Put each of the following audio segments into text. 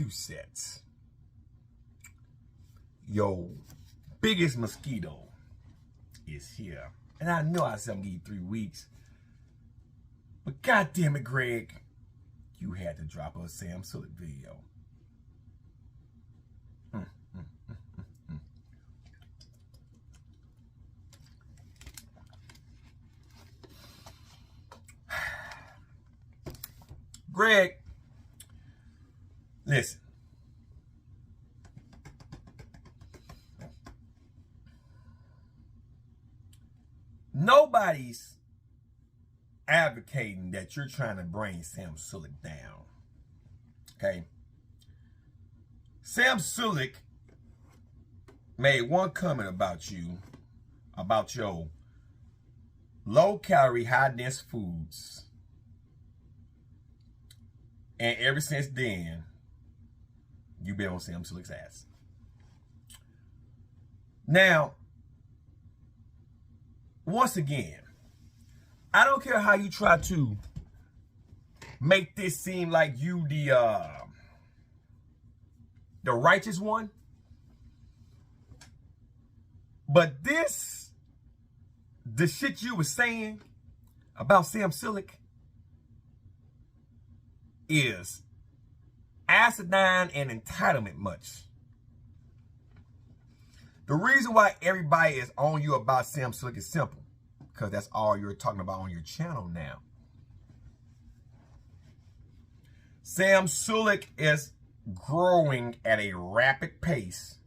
Doucette. Your biggest mosquito is here. And I know I said I'm gonna give you 3 weeks. But goddamn it, Greg, you had to drop a Sam Sulek video. Greg, listen. Nobody's advocating that you're trying to bring Sam Sulek down. Okay? Sam Sulek made one comment about you, about your low-calorie, high-dense foods. And ever since then, you've been on Sam Sulek's ass. Now, once again, I don't care how you try to make this seem like you the righteous one. But the shit you were saying about Sam Sulek is acidine and entitlement much. The reason why everybody is on you about Sam Sulek is simple. Because that's all you're talking about on your channel now. Sam Sulek is growing at a rapid pace.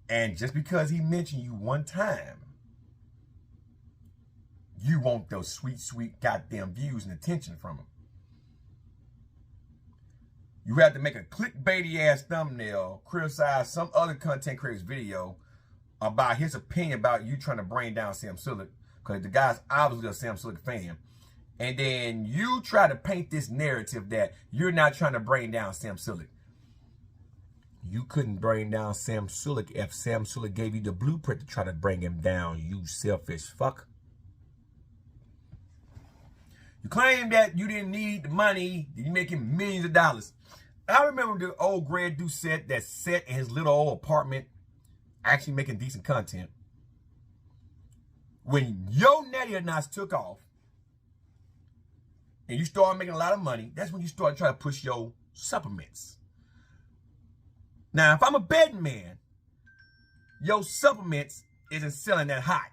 And just because he mentioned you one time, you want those sweet, sweet goddamn views and attention from him. You have to make a clickbaity ass thumbnail, criticize some other content creator's video about his opinion about you trying to bring down Sam Sulek, because the guy's obviously a Sam Sulek fan. And then you try to paint this narrative that you're not trying to bring down Sam Sulek. You couldn't bring down Sam Sulek if Sam Sulek gave you the blueprint to try to bring him down, you selfish fuck. You claim that you didn't need the money, you're making millions of dollars. I remember the old Greg Doucette that sat in his little old apartment actually making decent content. When your natty or knots took off and you started making a lot of money, that's when you started trying to push your supplements. Now, if I'm a betting man, your supplements isn't selling that hot.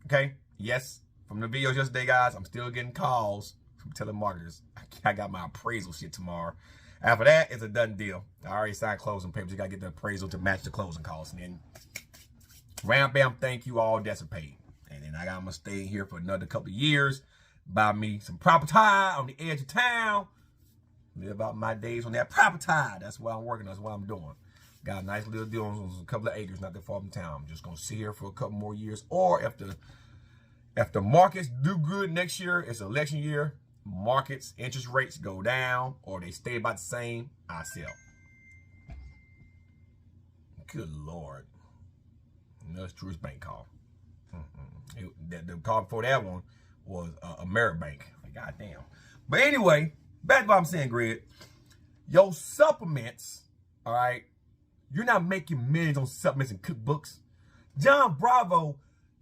Okay? Yes, from the videos yesterday, guys, I'm still getting calls from telemarketers. I got my appraisal shit tomorrow. After that, it's a done deal. I already signed closing papers. You got to get the appraisal to match the closing costs. And then, ram, bam, thank you, all that's paid. And then I'm going to stay here for another couple of years. Buy me some property on the edge of town. Live out my days on that property. That's what I'm working on. That's what I'm doing. Got a nice little deal on a couple of acres, not that far from town. I'm just going to sit here for a couple more years. Or if the markets do good next year, it's election year, markets, interest rates go down, or they stay about the same, I sell. Good Lord. That's Drew's bank call. The call before that one was Ameribank. God damn. But anyway, back to what I'm saying, Greg. Your supplements, all right, you're not making millions on supplements and cookbooks. John Bravo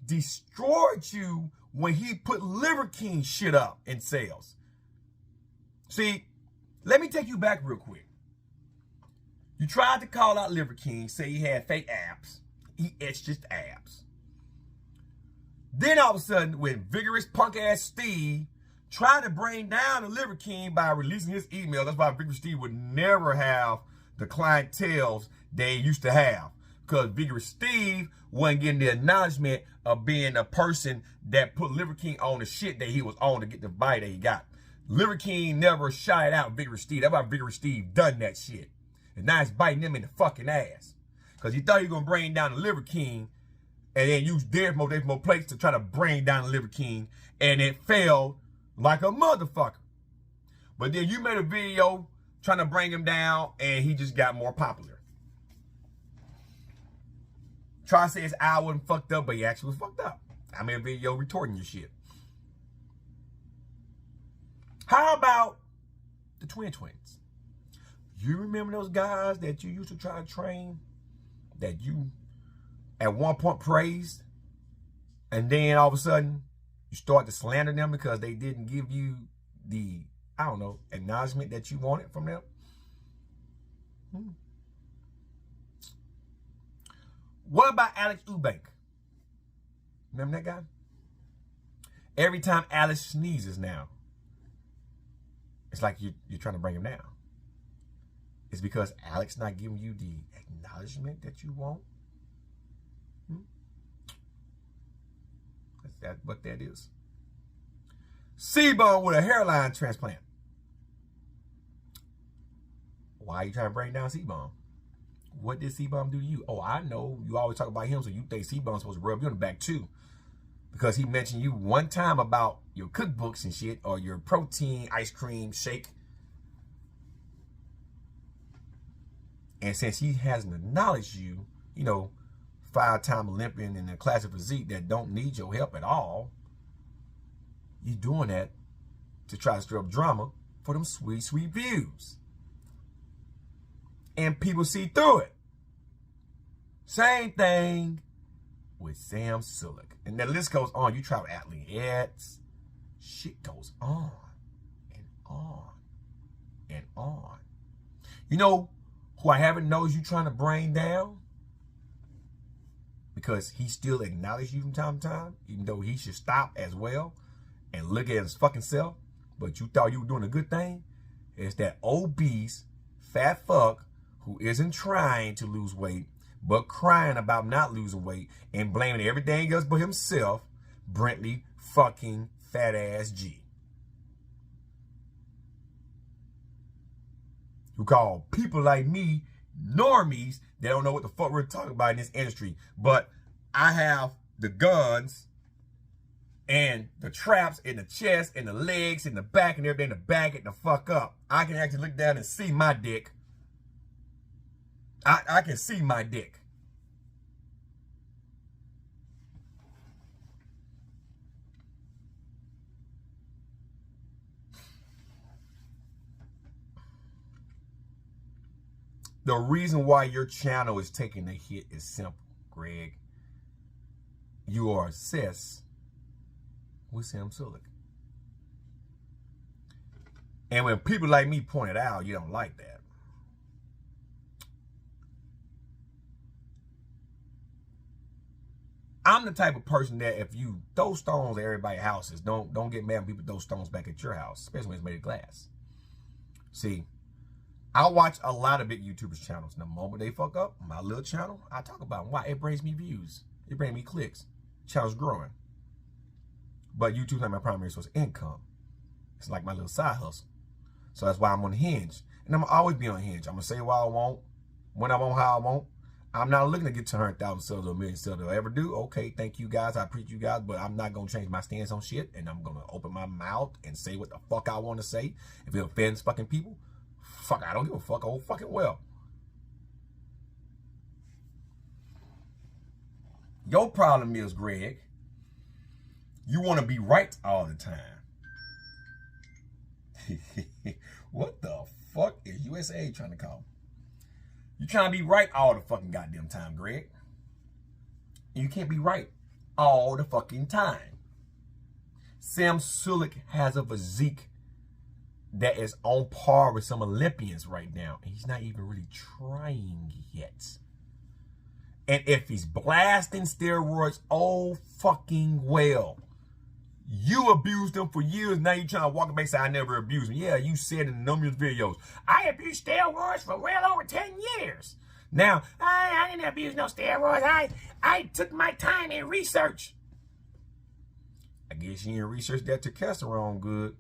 destroyed you when he put Liver King shit up in sales. See, let me take you back real quick. You tried to call out Liver King, say he had fake abs. He etched his abs. Then all of a sudden, when vigorous punk-ass Steve tried to bring down the Liver King by releasing his email, that's why Vigorous Steve would never have the clientele they used to have. Because Vigorous Steve wasn't getting the acknowledgement of being a person that put Liver King on the shit that he was on to get the bite that he got. Liver King never shied out Vigorous Steve. That's why Vigorous Steve done that shit. And now it's biting him in the fucking ass. Because he thought he was going to bring down the Liver King and then use their more plates to try to bring down the Liver King. And it failed like a motherfucker. But then you made a video trying to bring him down and he just got more popular. Try to say his eye wasn't fucked up, but he actually was fucked up. I made a video retorting your shit. How about the twins? You remember those guys that you used to try to train that you at one point praised, and then all of a sudden you start to slander them because they didn't give you the, I don't know, acknowledgement that you wanted from them? What about Alex Eubank? Remember that guy? Every time Alex sneezes now, it's like you're trying to bring him down. It's because Alex not giving you the acknowledgement that you want. That's what that is. C-Bone with a hairline transplant. Why are you trying to bring down C-Bone? What did C-Bone do to you? Oh, I know. You always talk about him, so you think C-Bone's supposed to rub you on the back too. Because he mentioned you one time about your cookbooks and shit, or your protein ice cream shake. And since he hasn't acknowledged you, you know, 5-time Olympian in the class of physique that don't need your help at all, you doing that to try to stir up drama for them sweet, sweet views. And people see through it. Same thing with Sam Sulek. And the list goes on. You try with athletes. Shit goes on and on and on. You know who I haven't noticed you trying to bring down? Because he still acknowledges you from time to time, even though he should stop as well and look at his fucking self. But you thought you were doing a good thing? It's that obese, fat fuck who isn't trying to lose weight, but crying about not losing weight and blaming everything else but himself, Brentley fucking fat ass G. Who call people like me normies that don't know what the fuck we're talking about in this industry. But I have the guns and the traps in the chest and the legs and the back and everything to back it the fuck up. I can actually look down and see my dick. I can see my dick. The reason why your channel is taking a hit is simple, Greg. You are obsessed with Sam Sulek. And when people like me point it out, you don't like that. I'm the type of person that if you throw stones at everybody's houses, don't get mad when people throw stones back at your house, especially when it's made of glass. See, I watch a lot of big YouTubers channels. And the moment they fuck up, my little channel, I talk about them. Why? It brings me views. It brings me clicks. Channel's growing. But YouTube's not my primary source of income. It's like my little side hustle. So that's why I'm on Hinge. And I'm going to always be on Hinge. I'm going to say what I want, when I want, how I want. I'm not looking to get 200,000 subs or 1 million subs. I'll ever do. Okay, thank you guys. I appreciate you guys. But I'm not going to change my stance on shit. And I'm going to open my mouth and say what the fuck I want to say. If it offends fucking people, fuck, I don't give a fuck. Oh, fucking well. Your problem is, Greg, you want to be right all the time. What the fuck is USA trying to call? You trying to be right all the fucking goddamn time, Greg. You can't be right all the fucking time. Sam Sulek has a physique that is on par with some Olympians right now. And he's not even really trying yet. And if he's blasting steroids, oh fucking well. You abused them for years. Now you're trying to walk back and say, I never abused them. Yeah, you said in numerous videos, I abused steroids for well over 10 years. Now, I didn't abuse no steroids. I took my time in research. I guess you didn't research that testosterone good.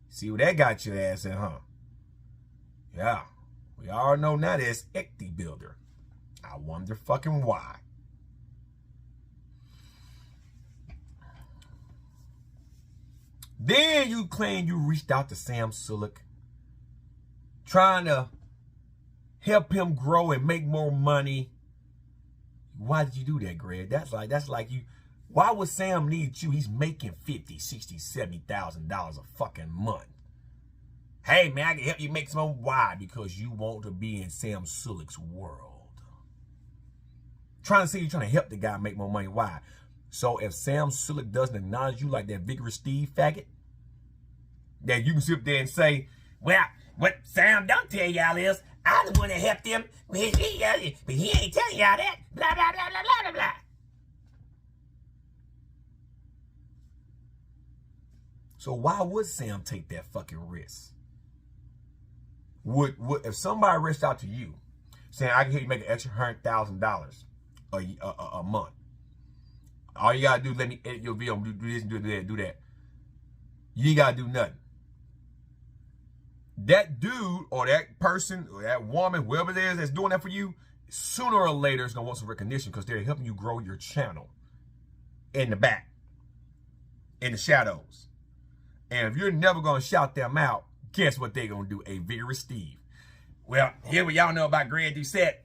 See what that got your ass in, huh? Yeah, we all know now that's ecti builder. I wonder fucking why. Then you claim you reached out to Sam Sulek, trying to help him grow and make more money. Why did you do that, Greg? That's like you. Why would Sam need you? He's making $50,000, $60,000, $70,000 a fucking month. Hey, man, I can help you make some. Why? Because you want to be in Sam Sulek's world. Trying to see you trying to help the guy make more money. Why? So if Sam Sulek doesn't acknowledge you like that Vigorous Steve faggot, that you can sit there and say, well, what Sam don't tell y'all is, I'm the one that helped him, but he ain't telling y'all that. Blah, blah, blah, blah, blah, blah. So why would Sam take that fucking risk? Would if somebody reached out to you saying, I can help you make an extra $100,000 a month. All you gotta do is let me edit your video, do this and do that, do that. You ain't gotta do nothing. That dude or that person or that woman, whoever it is that's doing that for you, sooner or later is gonna want some recognition because they're helping you grow your channel in the back, in the shadows. And if you're never gonna shout them out, guess what they're gonna do? A Vigorous Steve. Well, here what y'all know about Greg Doucette.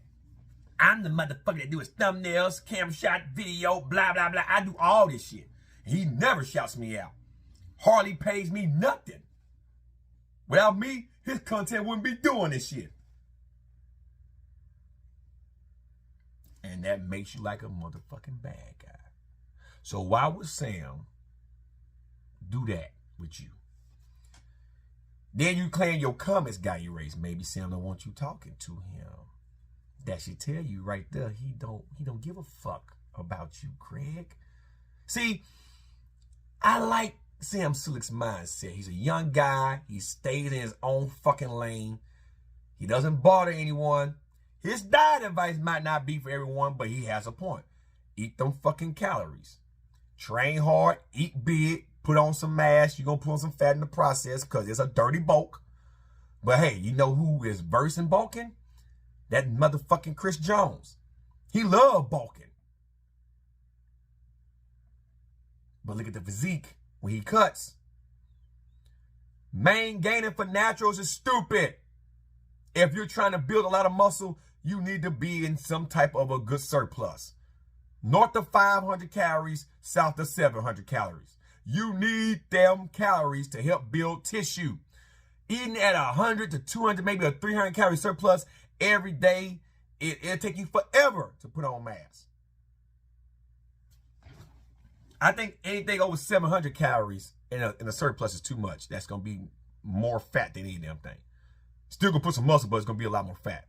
I'm the motherfucker that do his thumbnails, camera shot, video, blah, blah, blah. I do all this shit. He never shouts me out. Hardly pays me nothing. Without me, his content wouldn't be doing this shit. And that makes you like a motherfucking bad guy. So why would Sam do that with you? Then you claim your comments got erased. Maybe Sam don't want you talking to him. That should tell you right there, he don't give a fuck about you, Greg. See, I like Sam Sulek's mindset. He's a young guy. He stays in his own fucking lane. He doesn't bother anyone. His diet advice might not be for everyone, but he has a point. Eat them fucking calories. Train hard, eat big, put on some mass. You're going to put on some fat in the process because it's a dirty bulk. But hey, you know who is versed in bulking? That motherfucking Chris Jones. He loved bulking. But look at the physique when he cuts. Main gaining for naturals is stupid. If you're trying to build a lot of muscle, you need to be in some type of a good surplus. North of 500 calories, south of 700 calories. You need them calories to help build tissue. Eating at 100 to 200, maybe a 300 calorie surplus every day, it'll take you forever to put on mass. I think anything over 700 calories in a surplus is too much. That's going to be more fat than any damn thing. Still going to put some muscle, but it's going to be a lot more fat.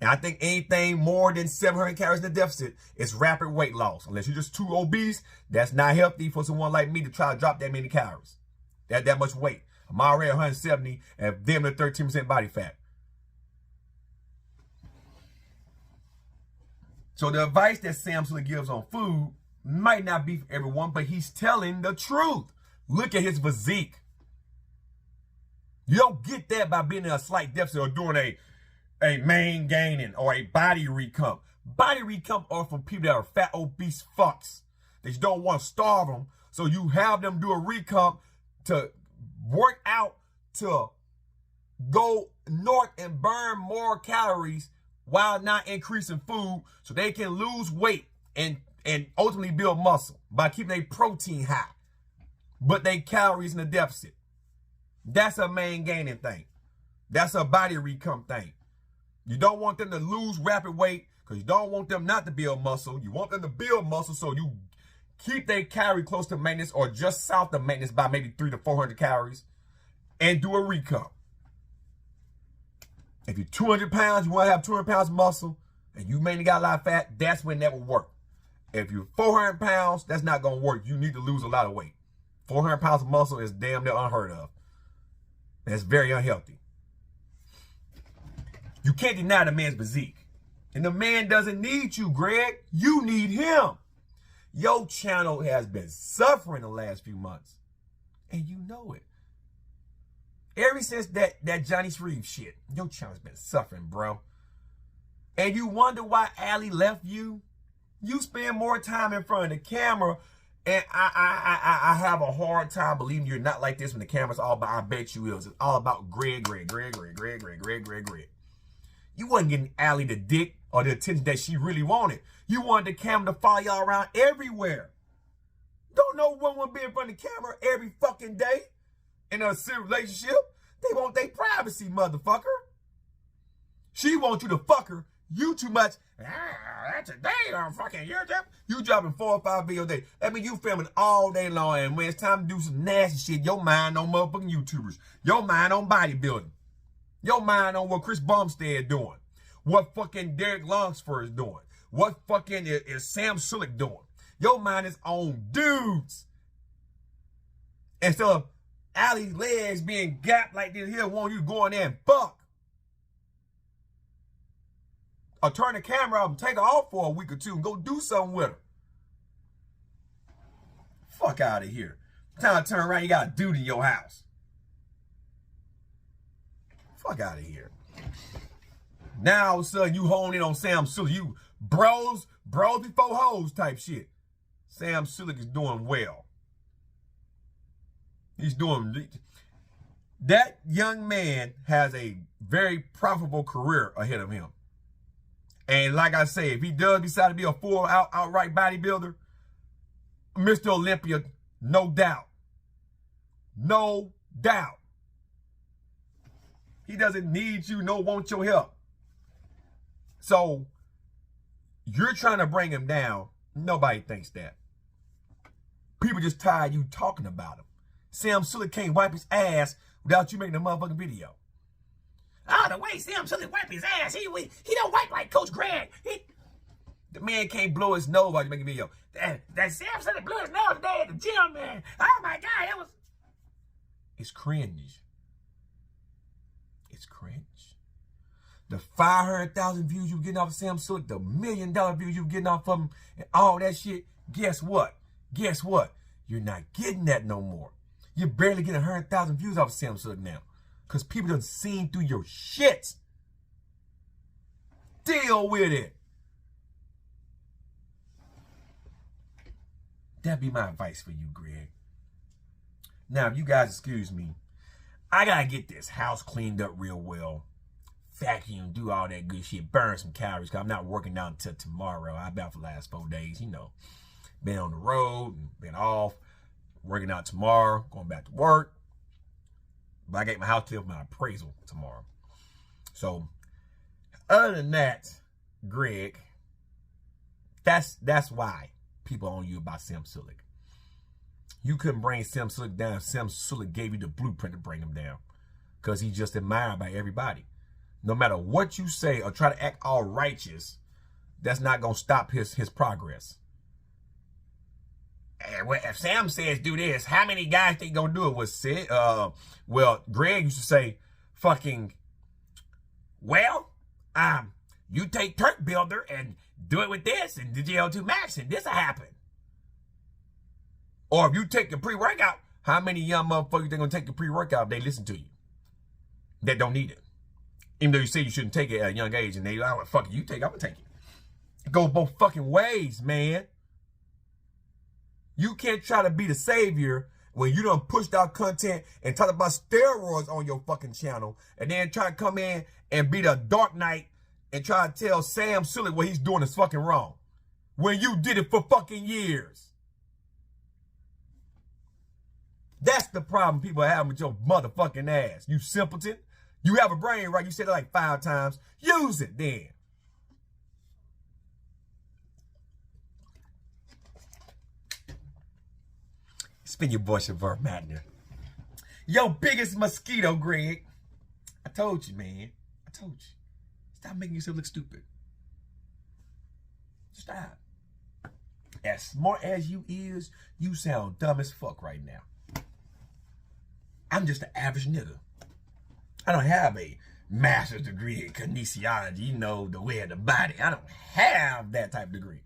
And I think anything more than 700 calories in the deficit is rapid weight loss. Unless you're just too obese, that's not healthy for someone like me to try to drop that many calories. That much weight. I'm already 170 and damn near 13% body fat. So the advice that Sam Sulek gives on food might not be for everyone, but he's telling the truth. Look at his physique. You don't get that by being in a slight deficit or doing a main gaining or a body recomp. Body recomp are for people that are fat, obese fucks. That you don't want to starve them. So you have them do a recomp to work out to go north and burn more calories while not increasing food so they can lose weight and ultimately build muscle by keeping their protein high, but they calories in the deficit. That's a main gaining thing. That's a body recomp thing. You don't want them to lose rapid weight because you don't want them not to build muscle. You want them to build muscle so you keep their calorie close to maintenance or just south of maintenance by maybe 300 to 400 calories and do a recomp. If you're 200 pounds, you want to have 200 pounds of muscle and you mainly got a lot of fat, that's when that will work. If you're 400 pounds, that's not going to work. You need to lose a lot of weight. 400 pounds of muscle is damn near unheard of. That's very unhealthy. You can't deny the man's physique. And the man doesn't need you, Greg. You need him. Your channel has been suffering the last few months. And you know it. Ever since that Johnny Shreve shit, your channel's been suffering, bro. And you wonder why Allie left you? You spend more time in front of the camera, and I have a hard time believing you're not like this when the camera's all about, I bet you is. It's all about Greg. You wasn't getting Allie the dick or the attention that she really wanted. You wanted the camera to follow y'all around everywhere. Don't no one want to be in front of the camera every fucking day in a serious relationship. They want their privacy, motherfucker. She wants you to fuck her. You too much. That's a day on fucking YouTube. You dropping 4 or 5 videos a day. That mean you filming all day long, and when it's time to do some nasty shit, your mind on motherfucking YouTubers. Your mind on bodybuilding. Your mind on what Chris Bumstead doing. What fucking Derek Lunsford is doing. What fucking is Sam Sulek doing. Your mind is on dudes. Instead of Allie's legs being gapped like this here, want you to go in there and fuck. Or turn the camera off and take her off for a week or two and go do something with her. Fuck out of here. Time to turn around, you got a dude in your house. Fuck out of here. Now all of a sudden you hone in on Sam Sulek. You bros before hoes type shit. Sam Sulek is doing well. He's doing... That young man has a very profitable career ahead of him. And like I say, if he does decide to be a full outright bodybuilder, Mr. Olympia, no doubt. No doubt. He doesn't need you, no want your help. So, you're trying to bring him down. Nobody thinks that. People just tired of you talking about him. Sam Sulek can't wipe his ass without you making a motherfucking video. Oh, the way Sam Sulek wipe his ass, he don't wipe like Coach Greg. The man can't blow his nose while you making a video. That Sam Sulek blew his nose today at the gym, man. Oh my God, that was... It's cringe. It's cringe. The 500,000 views you getting off of Sam Sulek, the $1 million views you getting off of him, and all that shit, guess what? Guess what? You're not getting that no more. You're barely getting 100,000 views off of Sam Sulek now. Because people done seen through your shit. Deal with it. That'd be my advice for you, Greg. Now, if you guys excuse me, I gotta get this house cleaned up real well. Vacuum, do all that good shit. Burn some calories, because I'm not working out until tomorrow. I've been out for the last 4 days, you know. Been on the road, been off. Working out tomorrow, going back to work. But I get my house cleared for my appraisal tomorrow. So, other than that, Greg, that's why people on you about Sam Sulek. You couldn't bring Sam Sulek down if Sam Sulek gave you the blueprint to bring him down. Because he's just admired by everybody. No matter what you say or try to act all righteous, that's not going to stop his progress. If Sam says do this, how many guys think gonna do it? Was said, well, Greg used to say, fucking, well, you take Turk Builder and do it with this and the GL2 Max and this'll happen. Or if you take the pre-workout, how many young motherfuckers they gonna take the pre-workout if they listen to you? That don't need it. Even though you say you shouldn't take it at a young age and they like, oh, fuck it, you take it, I'm gonna take it. It goes both fucking ways, man. You can't try to be the savior when you done pushed out content and talk about steroids on your fucking channel and then try to come in and be the Dark Knight and try to tell Sam Sulek what he's doing is fucking wrong. When you did it for fucking years. That's the problem people are having with your motherfucking ass. You simpleton. You have a brain, right? You said it like 5 times. Use it then. It's been your boy, Savar Matner. Your biggest mosquito, Greg. I told you, man. I told you. Stop making yourself look stupid. Stop. As smart as you is, you sound dumb as fuck right now. I'm just an average nigga. I don't have a master's degree in kinesiology, you know, the way of the body. I don't have that type of degree.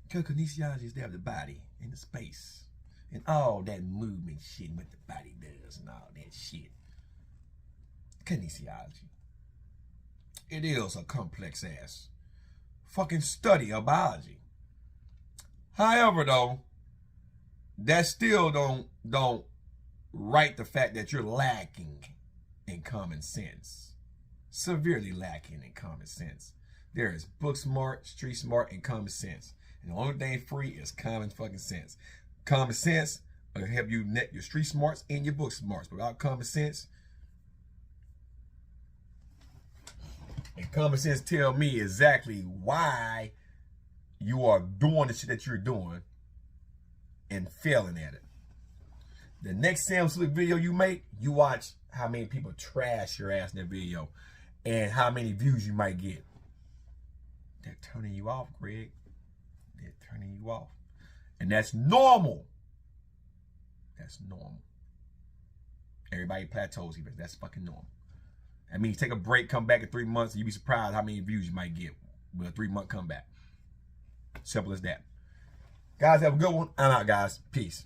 Because kinesiology is there of the body and the space and all that movement shit, what the body does and all that shit. Kinesiology. It is a complex ass fucking study of biology. However, though, that still don't right the fact that you're lacking in common sense. Severely lacking in common sense. There is book smart, street smart, and common sense. And the only thing free is common fucking sense. Common sense It'll help you net your street smarts and your book smarts. Without common sense, and common sense tell me exactly why you are doing the shit that you're doing and failing at it. The next Sam Sulek video you make, you watch how many people trash your ass in that video and how many views you might get. They're turning you off, Greg. They're turning you off. And that's normal. That's normal. Everybody plateaus here. That's fucking normal. That means take a break, come back in 3 months, and you'd be surprised how many views you might get with a 3-month comeback. Simple as that. Guys, have a good one. I'm out, guys. Peace.